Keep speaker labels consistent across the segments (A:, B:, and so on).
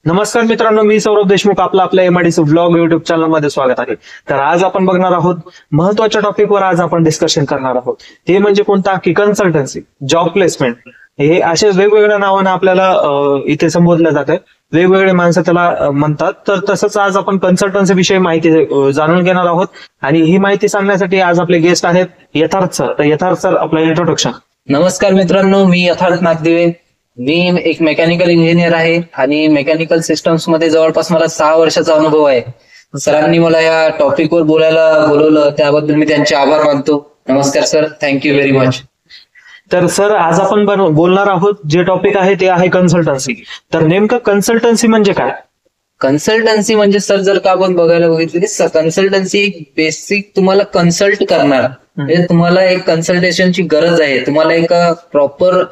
A: नमस्कार मित्रांनो, मी सौरभ देशमुख. आपल्या एमआयडीसी ब्लॉग युट्यूब चॅनल मध्ये स्वागत आहे. तर आज आपण बघणार आहोत महत्वाच्या टॉपिकवर. आज आपण डिस्कशन करणार आहोत ते म्हणजे कोणता की कन्सल्टन्सी, जॉब प्लेसमेंट. हे असे वेगवेगळ्या नावाने आपल्याला इथे संबोधलं जातं. वेगवेगळे माणसं त्याला म्हणतात. तर तसंच आज आपण कन्सल्टन्सी विषयी माहिती जाणून घेणार आहोत आणि ही माहिती सांगण्यासाठी आज आपले गेस्ट आहेत यथार्थ सर. तर यथार्थ सर, आपलं इंट्रोडक्शन.
B: नमस्कार मित्रांनो, मी यथार्थ नागदेवे. मी एक मेकॅनिकल इंजिनियर आहे आणि मेकॅनिकल सिस्टम्स मध्ये जवळपास मला 6 वर्षाचा अनुभव आहे. सरांनी मला या टॉपिकवर बोलायला बोलवलं, त्याबद्दल मी त्यांचे आभार मानतो. नमस्कार सर, थँक्यू व्हेरी मच.
A: तर सर, आज आपण बोलणार आहोत जे टॉपिक आहे ते आहे कन्सल्टन्सी. तर नेमकं कन्सल्टन्सी म्हणजे काय?
B: कन्सल्टन्सी म्हणजे सर, जर का आपण बघायला बघितलं की कन्सल्टन्सी एक बेसिक तुम्हाला कन्सल्ट करणार, म्हणजे तुम्हाला एक कन्सल्टेशनची गरज आहे, तुम्हाला एक प्रॉपर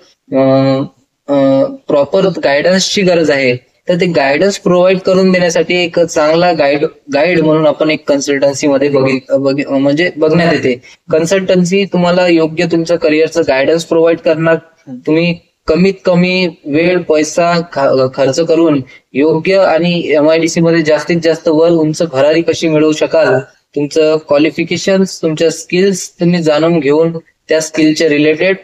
B: गायडन्सची गरज आहे. तर ते गायडन्स प्रोव्हाइड करून देण्यासाठी एक चांगला गाईड म्हणून आपण एक कन्सल्टन्सी मध्ये म्हणजे बघण्यात येते. कन्सल्टन्सी तुम्हाला योग्य तुमचं करिअरचं गायडन्स प्रोव्हाइड करणार. तुम्ही कमीत कमी वेळ पैसा खर्च करून योग्य आणि एमआयडीसी मध्ये जास्तीत जास्त वर उंच भरारी कशी मिळवू शकाल, तुमचं क्वालिफिकेशन्स, तुमच्या स्किल्स तुम्ही जाणून घेऊन त्या स्किलच्या रिलेटेड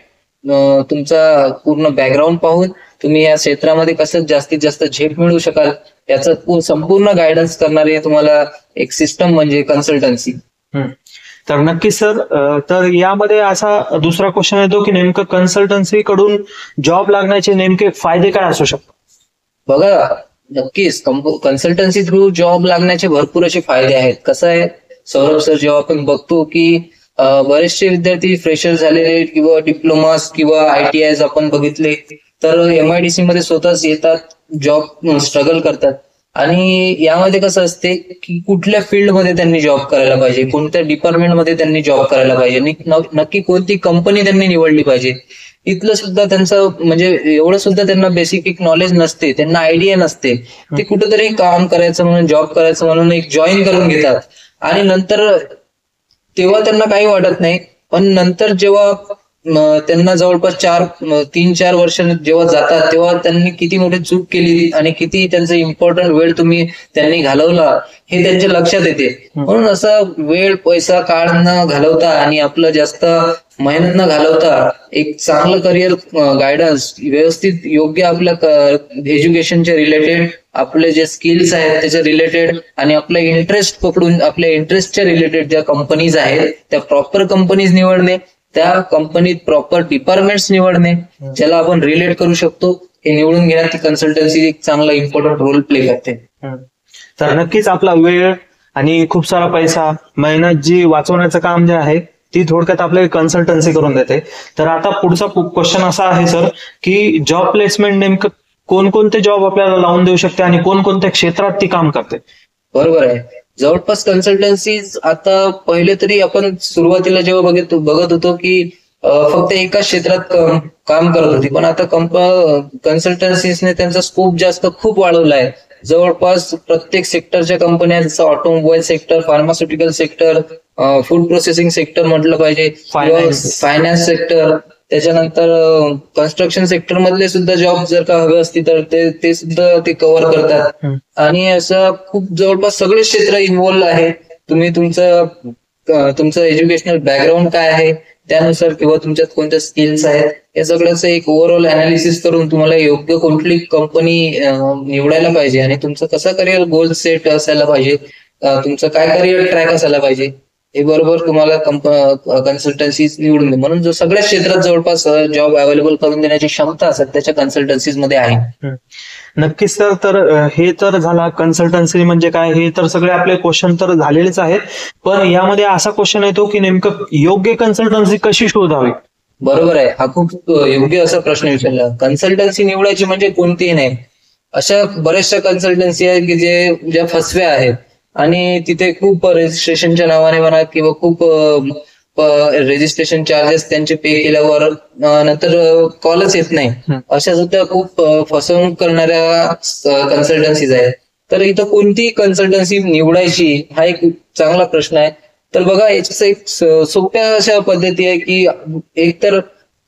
B: तुमचा पूर्ण बॅकग्राऊंड पाहून तुम्ही या क्षेत्रामध्ये कसं जास्तीत जास्त झेप मिळवू शकाल याचं संपूर्ण गायडन्स करणारे तुम्हाला एक सिस्टम म्हणजे कन्सल्टन्सी.
A: तर नक्की सर, तर यामध्ये असा दुसरा क्वेश्चन येतो की नेमकं कन्सल्टन्सी कडून जॉब लागण्याचे नेमके फायदे काय असू शकतात?
B: बघा, नक्कीच कन्सल्टन्सी थ्रू जॉब लागण्याचे भरपूर असे फायदे आहेत. कसं आहे सौरभ सर, जेव्हा आपण बघतो की बरेचसे विद्यार्थी फ्रेशर झालेले किंवा डिप्लोमास किंवा ITIs आपण बघितले तर एमआयडीसी मध्ये स्वतःच येतात, जॉब स्ट्रगल करतात. आणि यामध्ये कसं असते की कुठल्या फील्डमध्ये त्यांनी जॉब करायला पाहिजे, कोणत्या डिपार्टमेंटमध्ये त्यांनी जॉब करायला पाहिजे, नक्की कोणती कंपनी त्यांनी निवडली पाहिजे, इथलं सुद्धा त्यांचं म्हणजे एवढं सुद्धा त्यांना बेसिक एक नॉलेज नसते, त्यांना आयडिया नसते. ते कुठेतरी काम करायचं म्हणून, जॉब करायचं म्हणून एक जॉईन करून घेतात आणि नंतर तेव्हा त्यांना काही वाटत नाही. पण नंतर जेव्हा त्यांना जवळपास 3-4 वर्ष जेव्हा जातात तेव्हा त्यांनी किती मोठी चूक केली आणि किती त्यांचा इम्पॉर्टंट वेळ त्यांनी घालवला हे त्यांच्या लक्षात येते. म्हणून असा वेळ पैसा काळ न घालवता आणि आपलं जास्त मेहनत न घालवता एक चांगलं करिअर गायडन्स व्यवस्थित योग्य आपल्या एज्युकेशनच्या रिलेटेड, आपले जे स्किल्स आहेत त्याच्या रिलेटेड आणि आपला इंटरेस्ट पकडून आपल्या इंटरेस्टच्या रिलेटेड ज्या कंपनीज आहेत त्या प्रॉपर कंपनीज निवडणे, त्या कंपनीत प्रॉपर डिपार्टमेंट्स निवडणे ज्याला आपण रिलेट करू शकतो, हे निवडून घेण्यात कन्सल्टन्सी एक चांगला इम्पॉर्टंट रोल प्ले करते.
A: तर नक्कीच आपला वेळ आणि खूप सारा पैसा, मेहनत जी वाचवण्याचं काम जे आहे ती थोडक्यात आपल्याला कन्सल्टन्सी करून देते. तर आता पुढचा क्वेश्चन असा आहे सर की जॉब प्लेसमेंट नेमकं कोणकोणते जॉब आपल्याला लावून देऊ शकते आणि कोणकोणत्या क्षेत्रात ती काम करते?
B: बरोबर आहे. जवळपास कन्सल्टन्सी आता पहिले तरी आपण सुरुवातीला जेव्हा बघत होतो की फक्त एका क्षेत्रात काम करत होती, पण आता कन्सल्टन्सीने त्यांचा स्कोप खूप वाढवला आहे. जवळपास प्रत्येक सेक्टरच्या कंपन्या, जसं automobile sector, pharmaceutical sector, food processing sector म्हटलं पाहिजे, फायनान्स सेक्टर, त्याच्यानंतर कन्स्ट्रक्शन सेक्टर मधले सुद्धा जॉब जर का हवे असतील तर ते सुद्धा ते कव्हर करतात. आणि असं खूप जवळपास सगळे क्षेत्र इन्व्हॉल्व आहे. तुम्ही तुमचं एज्युकेशनल बॅकग्राऊंड काय आहे त्यानुसार किंवा तुमच्यात कोणत्या स्किल्स आहेत या सगळ्याचं एक ओव्हरऑल अनालिसिस करून तुम्हाला योग्य कुठली कंपनी निवडायला पाहिजे आणि तुमचं कसं करिअर गोल सेट असायला पाहिजे, तुमचं काय करिअर ट्रॅक असायला पाहिजे हे बरोबर तुम्हाला कन्सल्टन्सी निवडून दे. म्हणून जो सगळ्या क्षेत्रात जवळपास जॉब अवेलेबल करून देण्याची क्षमता सध्याच्या कन्सल्टन्सीज मध्ये आहे.
A: नक्कीच सर. तर हे तर झाला कन्सल्टन्सी म्हणजे काय, हे तर सगळे आपले क्वेश्चन तर झालेलेच आहेत. पण यामध्ये असा क्वेश्चन येतो की नेमकं योग्य कन्सल्टन्सी कशी शोधावी?
B: बरोबर आहे, हा खूप योग्य असा प्रश्न विचारला. कन्सल्टन्सी निवडायची म्हणजे कोणतीही नाही, अशा बऱ्याचशा कन्सल्टन्सी आहेत की ज्या फसव्या आहेत आणि तिथे खूप रजिस्ट्रेशनच्या नावाने म्हणा किंवा खूप रजिस्ट्रेशन चार्जेस त्यांचे पे केल्यावर नंतर कॉलच येत नाही, अशा सुद्धा खूप फसवणूक करणाऱ्या कन्सल्टन्सीज आहेत. तर इथं कोणती कन्सल्टन्सी निवडायची हा एक चांगला प्रश्न आहे. तर बघा, याच्याच एक सोप्या अशा पद्धती आहे की एकतर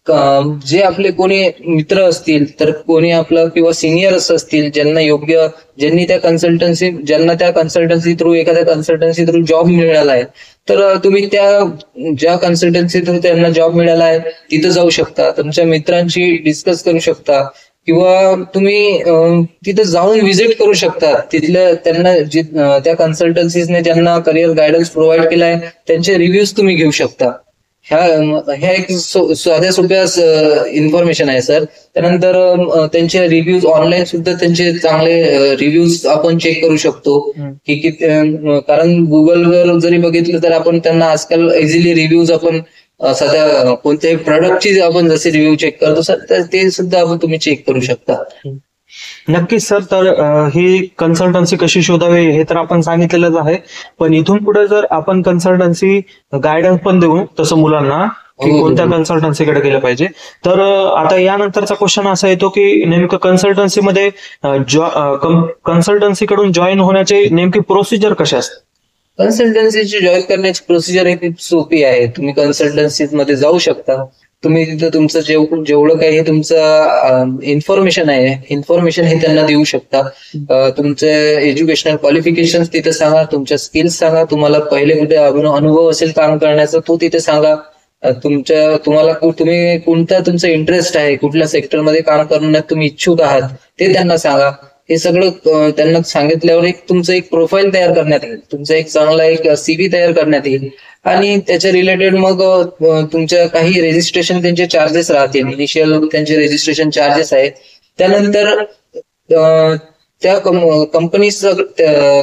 B: जे आपले कोणी मित्र असतील तर कोणी आपलं किंवा सिनियर्स असतील ज्यांना त्या कन्सल्टन्सी थ्रू एखाद्या कन्सल्टन्सी थ्रू जॉब मिळाला आहे, तर तुम्ही ज्या कन्सल्टन्सी थ्रू त्यांना जॉब मिळाला आहे तिथं जाऊ शकता, तुमच्या मित्रांशी डिस्कस करू शकता किंवा तुम्ही तिथे जाऊन व्हिजिट करू शकता. तिथल्या त्या कन्सल्टन्सीजने ज्यांना करिअर गायडन्स प्रोव्हाइड केलाय त्यांचे रिव्ह्यूज तुम्ही घेऊ शकता. ह्या एक साध्या सोप्या इन्फॉर्मेशन आहे सर. त्यानंतर त्यांचे रिव्ह्यूज ऑनलाईन सुद्धा त्यांचे चांगले रिव्ह्यूज आपण चेक करू शकतो की कारण गुगलवर जरी बघितलं तर आपण त्यांना आजकाल इझिली रिव्ह्यूज आपण सध्या कोणत्याही प्रोडक्टची आपण जसे रिव्ह्यू चेक करतो सर तर ते सुद्धा आपण तुम्ही चेक करू शकता.
A: नक्कीच सर. तर ही कन्सल्टन्सी कशी शोधावी हे तर आपण सांगितलेलंच आहे, पण इथून पुढे जर आपण कन्सल्टन्सी गायडन्स पण देऊ तसं मुलांना की कोणत्या कन्सल्टन्सीकडे गेलं पाहिजे, तर आता यानंतरचा क्वेश्चन असा येतो की नेमकं कन्सल्टन्सीमध्ये कन्सल्टन्सीकडून जॉईन होण्याची नेमकी प्रोसिजर कशी असते?
B: कन्सल्टन्सीची जॉईन करण्याची प्रोसिजर ही खूप सोपी आहे. तुम्ही कन्सल्टन्सी मध्ये जाऊ शकता. तुम्ही तिथं तुमचं जेवढं काही तुमचं इन्फॉर्मेशन हे त्यांना देऊ शकता. तुमचे एज्युकेशनल क्वालिफिकेशन तिथे सांगा, तुमच्या स्किल्स सांगा, तुम्हाला पहिले कुठे अनुभव असेल काम करण्याचा तो तिथे सांगा. तुम्ही कोणता तुमचा इंटरेस्ट आहे, कुठल्या सेक्टरमध्ये काम करण्यात तुम्ही इच्छुक आहात ते त्यांना सांगा. हे सगळं त्यांना सांगितल्यावर तुमचं एक प्रोफाईल तयार करण्यात येईल, तुमचा एक चांगला एक CV तयार करण्यात येईल आणि त्याच्या रिलेटेड मग तुमच्या काही रेजिस्ट्रेशन त्यांचे चार्जेस राहतील. इनिशियल त्यांचे रेजिस्ट्रेशन चार्जेस आहेत. त्यानंतर त्या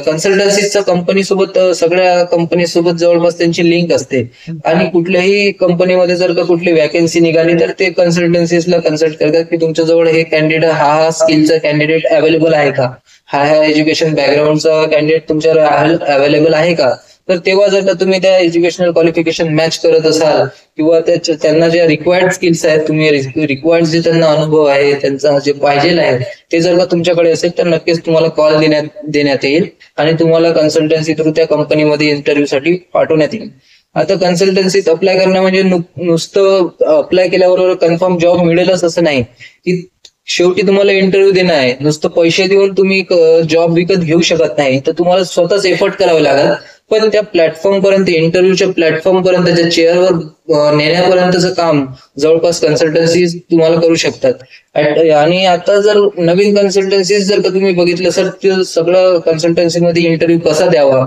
B: कन्सल्टन्सीच्या कंपनीसोबत सगळ्या कंपनीसोबत जवळपास त्यांची लिंक असते आणि कुठल्याही कंपनीमध्ये जर का कुठली वॅकन्सी निघाली तर ते कन्सल्टन्सीजला कन्सल्ट करतात की तुमच्याजवळ हे कॅन्डिडेट हा स्किलचा कॅन्डिडेट अवेलेबल आहे का, हा एज्युकेशन बॅकग्राऊंडचा कॅन्डिडेट तुमच्यावर अवेलेबल आहे का. तर तेव्हा जर का तुम्ही त्या एज्युकेशनल क्वालिफिकेशन मॅच करत असाल किंवा त्यांना ज्या रिक्वायर्ड स्किल्स आहेत, तुम्ही रिक्वायर्ड जे त्यांना अनुभव आहे, त्यांचा जे पाहिजे आहे ते जर का तुमच्याकडे असेल तर नक्कीच तुम्हाला कॉल देण्यात येईल आणि तुम्हाला कन्सल्टन्सी थ्रू त्या कंपनीमध्ये इंटरव्ह्यूसाठी पाठवण्यात येईल. आता कन्सल्टन्सीत अप्लाय करणं म्हणजे नुसतं अप्लाय केल्याबरोबर कन्फर्म जॉब मिळेलच असं नाही, की शेवटी तुम्हाला इंटरव्ह्यू देणं आहे. नुसतं पैसे देऊन तुम्ही जॉब विकत घेऊ शकत नाही, तर तुम्हाला स्वतःच एफर्ट करावे लागेल. पण त्या प्लॅटफॉर्म पर्यंत, इंटरव्ह्यूच्या प्लॅटफॉर्म पर्यंत, त्या चेअरवर नेण्यापर्यंतचं काम जवळपास कन्सल्टन्सी तुम्हाला करू शकतात. आणि आता जर नवीन कन्सल्टन्सीज जर का तुम्ही बघितलं सर, ते सगळं कन्सल्टन्सीमध्ये इंटरव्ह्यू कसा द्यावा,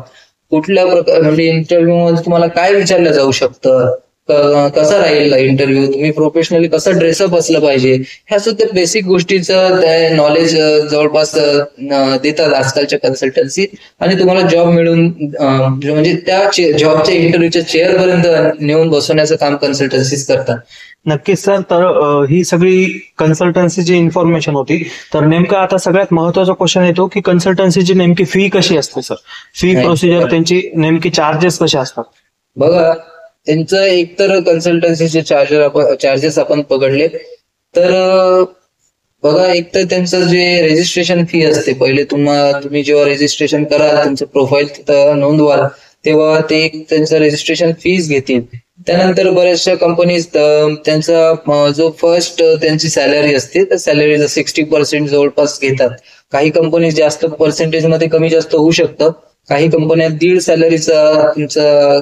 B: कुठल्या प्रकार म्हणजे इंटरव्ह्यू मध्ये तुम्हाला काय विचारलं जाऊ शकतं, कसा राहील इंटरव्ह्यू, तुम्ही प्रोफेशनली कसं ड्रेसअप असलं पाहिजे, ह्या सुद्धा बेसिक गोष्टीचं नॉलेज जवळपास देतात आजकालच्या कन्सल्टन्सी आणि तुम्हाला जॉब मिळून म्हणजे त्या जॉबच्या इंटरव्ह्यूच्या चेअर पर्यंत नेऊन बसवण्याचं काम कन्सल्टन्सीज करतात.
A: नक्कीच सर. तर ही सगळी कन्सल्टन्सीची इन्फॉर्मेशन होती. तर नेमका आता सगळ्यात महत्वाचा क्वेश्चन येतो की कन्सल्टन्सीची नेमकी फी कशी असते सर? फी प्रोसिजर त्यांची नेमकी चार्जेस कसे असतात?
B: बघा, त्यांचं एकतर कन्सल्टन्सीचे चार्जेस आपण पकडले तर बघा, एक तर त्यांचं जे रेजिस्ट्रेशन फी असते, पहिले तुम्ही जेव्हा रेजिस्ट्रेशन कराल, तुमचं प्रोफाईल तिथं नोंदवाल, तेव्हा ते त्यांचं रेजिस्ट्रेशन फीज घेतील. त्यानंतर बऱ्याचशा कंपनीज त्यांचा जो फर्स्ट त्यांची सॅलरी असते त्या सॅलरीचा 60% जवळपास घेतात. काही कंपनीज जास्त पर्सेंटेज मध्ये कमी जास्त होऊ शकतं. काही कंपन्या 1.5 सॅलरीचा तुमचा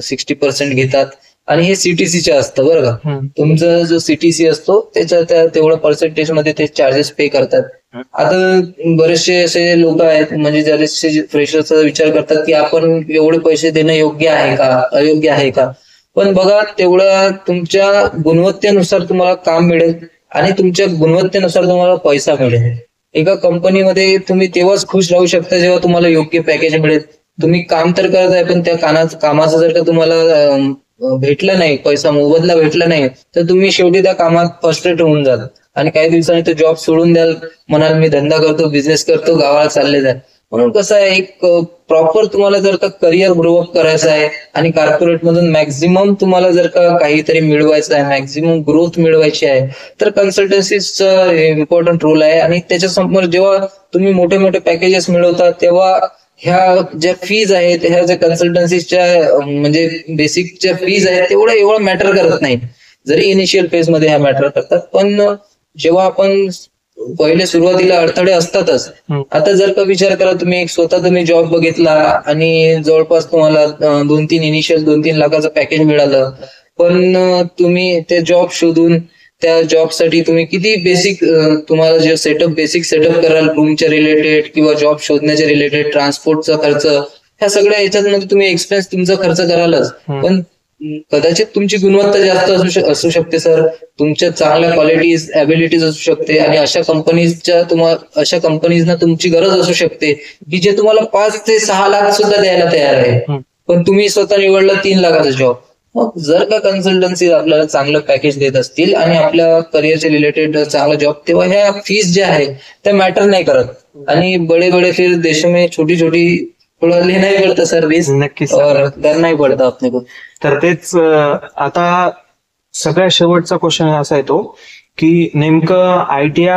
B: 60% घेतात आणि हे सीटीसीचे असतं बरं का. तुमचा जो सीटीसी असतो त्याच्या तेवढ्या पर्सेंटेज मध्ये ते चार्जेस पे करतात. आता बरेचसे असे लोक आहेत म्हणजे बरेचसे फ्रेशर्सचा विचार करतात की आपण एवढे पैसे देणं योग्य आहे का, अयोग्य आहे का. पण बघा, तेवढं तुमच्या गुणवत्तेनुसार तुम्हाला काम मिळेल आणि तुमच्या गुणवत्तेनुसार तुम्हाला पैसा मिळेल. एका कंपनीमध्ये तुम्ही तेव्हाच खुश राहू शकता जेव्हा तुम्हाला योग्य पॅकेज मिळेल. तुम्ही काम तर करत आहे पण त्या कामाचं जर का तुम्हाला भेटलं नाही, पैसा मोबदला भेटला नाही, तर तुम्ही शेवटी त्या कामात फ्रस्ट्रेट होऊन जाल आणि काही दिवसांनी तो जॉब सोडून द्याल, म्हणाल मी धंदा करतो, बिझनेस करतो, गावाला चालले जाल. म्हणून कसं आहे, एक प्रॉपर तुम्हाला जर का करिअर ग्रोअप करायचं आहे आणि कॉर्पोरेट मधून मॅक्झिमम तुम्हाला जर का काहीतरी मिळवायचं आहे, मॅक्झिमम ग्रोथ मिळवायची आहे, तर कन्सल्टन्सीचा इम्पॉर्टंट रोल आहे. आणि त्याच्यासमोर जेव्हा तुम्ही मोठे मोठे पॅकेजेस मिळवता तेव्हा ह्या ज्या फीज आहेत, ह्या ज्या कन्सल्टन्सीच्या म्हणजे बेसिकच्या फीज आहेत, एवढं मॅटर करत नाही. जरी इनिशियल फेज मध्ये ह्या मॅटर करतात, पण जेव्हा आपण पहिले सुरुवातीला अडथळे असतातच. आता जर का विचार करा, तुम्ही स्वतः तुम्ही जॉब बघितला आणि जवळपास तुम्हाला 2-3 लाखाचं पॅकेज मिळालं, पण तुम्ही ते जॉब शोधून त्या जॉबसाठी तुम्ही किती बेसिक तुम्हाला जे बेसिक सेटअप कराल रूमच्या रिलेटेड किंवा जॉब शोधण्याच्या रिलेटेड, ट्रान्सपोर्टचा खर्च, ह्या सगळ्या याच्यात तुम्ही एक्सपेन्स तुमचा खर्च करालच. पण कदाचित तुमची गुणवत्ता जास्त असू शकते सर, तुमच्या चांगल्या क्वालिटीज ऍबिलिटीज असू शकते, आणि अशा कंपनीजना तुमची गरज असू शकते की जे तुम्हाला 5 ते 6 लाख सुद्धा द्यायला तयार आहे, पण तुम्ही स्वतः निवडला 3 लाखाचा जॉब. मग जर का कन्सल्टन्सी आपल्याला चांगलं पॅकेज देत असतील आणि आपल्या करिअरच्या रिलेटेड चांगला जॉब, तेव्हा ह्या फीस ज्या आहेत त्या मॅटर नाही करत. आणि बडे फिर देश में छोटी छोटी थोड़ा लेना ही पडतं सर्व्हिस,
A: नक्कीच.
B: और करना ही पडतं अपने को.
A: तर तेच आता सगळ्यात शेवटचा क्वेश्चन असा येतो की नेमकं ITI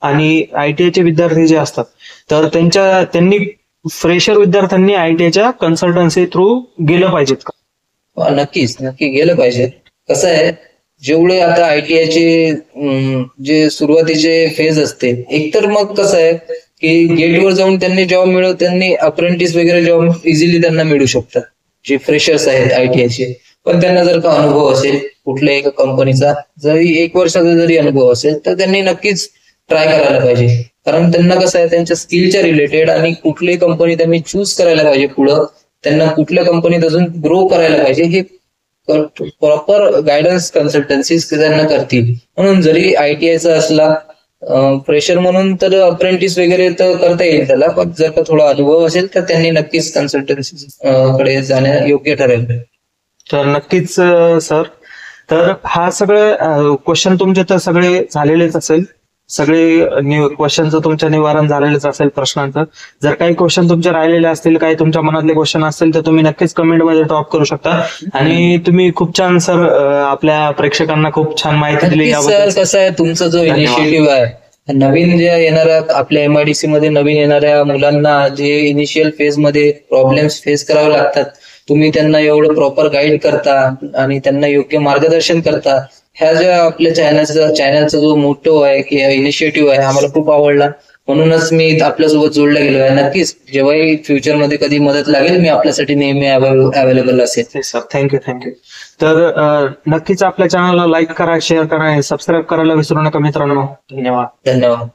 A: आणि ITIचे विद्यार्थी जे असतात, तर त्यांनी फ्रेशर विद्यार्थ्यांनी ITIच्या कन्सल्टन्सी थ्रू गेलं पाहिजेत का?
B: नक्की गेलं पाहिजे. कसं आहे, जेवढे आता ITIचे जे सुरुवातीचे फेज असते, एकतर मग कसं आहे की गेटवर जाऊन त्यांनी जॉब त्यांनी अप्रेंटिस वगैरे जॉब इझिली त्यांना मिळू शकतात, जे फ्रेशर्स आहेत ITIचे. पण त्यांना जर का अनुभव असेल कुठल्याही एका कंपनीचा, जरी 1 वर्षाचा जरी अनुभव असेल, तर त्यांनी नक्कीच ट्राय करायला पाहिजे. कारण त्यांना कसं आहे, त्यांच्या स्किलच्या रिलेटेड आणि कुठलीही कंपनी त्यांनी चूज करायला पाहिजे पुढं, त्यांना कुठल्या कंपनीत अजून ग्रो करायला पाहिजे, हे प्रॉपर गायडन्स कन्सल्टन्सीज त्यांना करतील. म्हणून जरी ITIचा असला फ्रेशर म्हणून, तर अप्रेंटिस वगैरे तर करता येईल त्याला, पण जर का थोडा अनुभव असेल तर त्यांनी नक्कीच कन्सल्टन्सी कडे जाण्या योग्य ठरेल.
A: तर नक्कीच सर, तर हा सगळे क्वेश्चन तुमचे तर सगळे झालेलेच असेल, सगळे क्वेश्चनचं तुमच्या निवारण झालेलंच असेल प्रश्नांचं. जर काही क्वेश्चन तुमचे राहिलेले असतील, काही तुमच्या मनातले क्वेश्चन असतील, तर तुम्ही नक्कीच कमेंटमध्ये ड्रॉप करू शकता. आणि तुम्ही खूप छान सर आपल्या प्रेक्षकांना खूप छान माहिती दिली याबद्दल.
B: सर कसं आहे, तुमचा जो इनिशिएटिव्ह आहे, नवीन जे येणाऱ्या आपल्या MIDC मध्ये नवीन येणाऱ्या मुलांना जे इनिशियल फेज मध्ये प्रॉब्लेम्स फेस करावे लागतात, तुम्ही त्यांना एवढं प्रॉपर गाईड करता आणि त्यांना योग्य मार्गदर्शन करता, ह्या ज्या आपल्या चॅनलचा जो मोटो आहे की इनिशिएटिव्ह आहे, आम्हाला खूप आवडला. म्हणूनच मी आपल्यासोबत जोडला गेलो आहे. नक्कीच जेव्हाही फ्युचरमध्ये कधी मदत लागेल, मी आपल्यासाठी नेहमी अवेलेबल असेल.
A: Sir thank you. तर नक्कीच आपल्या चॅनलला लाईक करा, शेअर करा आणि सबस्क्राईब करायला विसरू नका मित्रांनो. धन्यवाद.